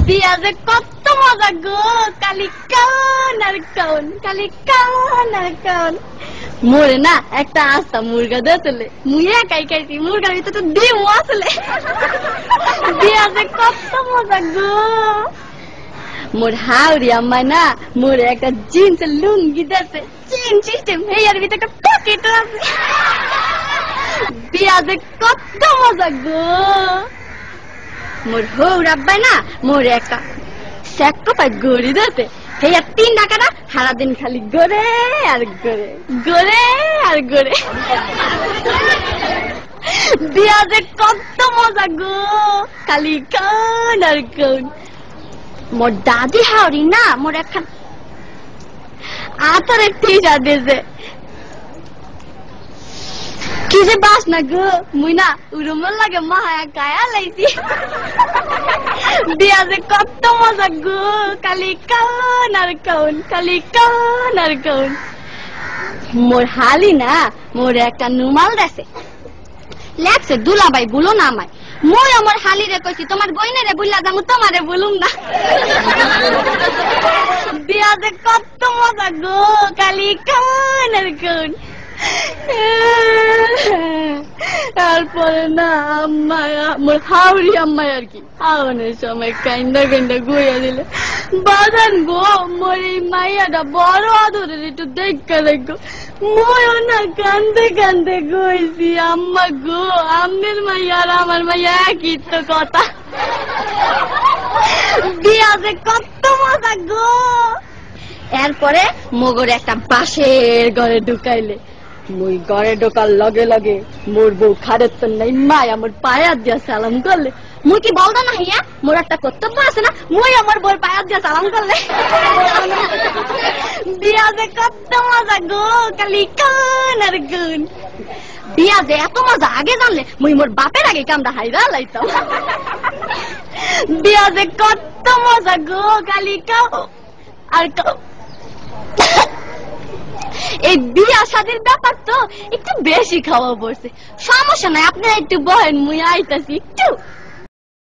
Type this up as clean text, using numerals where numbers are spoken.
বিয়া যে কত মজা গো, কালি কান আর কান, কালি কান আর কান। মোরে না একটা আস্তা মুরগা দিয়েছিলে, মুই একাই খাইছি, মুরগার ভিতরে তো ডিমও আসলে। বিয়া যে কত মজা গো। মোর হাওড়ি আম্মাই না মোরে একটা জিন্সের লুঙ্গি দিয়েছে, চেন সিস্টেম, এর ভিতরে একটা পকেট আছে। বিয়া যে কত মজা গো। মোর হৌর আব্বাই না মোরে একটা স্যাক্কো পাই গড়ি দিয়েছে, এই 3 টাকা না সারাদিন খালি গড়ে আর গড়ে, গড়ে আর গড়ে। বিয়া যে কত মজা গো, খালি কান আর কান। মোর দাদি হাওড়ি না মোর একখান আতরের টিজা দিয়েছে, কি যে বাস না গো, মুই না উড়ুমল লাগে মায়া গায়া লাইছি। বিয়া যে কত মজা গো, কালি কান আর কান, কালি কান আর কান। মোর হালি না মোর একটা নুমাল দেছে, লেখছে দুলাবাই বলো না আমায়। মই আমার হালি রে কইছি তোমার গইনে রে বুঝলা যাবো, তোমারে বলুম না। বিয়া যে কত মজা গো, কালি কান আর কান। তারপরে না আম্মা মোর হাওড়ি আম্মাই আর কি আওয়ানের সময় কাইন্দা কাইন্দা গুইয়া দিলে, বাজান গো মোর এই মাইয়াটা বড় আদরের, একটু দেখা দেখো। ময়ও না কান্দে কান্দে গইছি, আম্মা গো আম্মের মাইয়া আর আমার মাইয়া একই তো কথা। বিয়া যে কত মজা গো। এরপরে মগর একটা বাঁশের ঘরে ঢুকাইলে, মুই ঘরে ঢোকার লগে লগে মোর বউ খারের তো নাই মাই আমার পায়া দিয়া সালাম করলে, মুই কি বলতো না হিয়া মোর একটা কর্তব্য আছে না, মুই আমার বউর পায়া দিয়া সালাম করলে। বিয়া যে কত মজা গো, কালি কান আর কান। বিয়া যে এত মজা আগে জানলে মুই মোর বাপের আগে কামড়া হাইরা লাইতাম। বিয়া যে কত মজা গো, কালি কাও আর কাও। এই বিয়া শাদীর ব্যাপার তো একটু বেশি খাওয়া পড়ছে, সমস্যা নাই, আপনারা একটু বহেন, মুই আইতাছি একটু।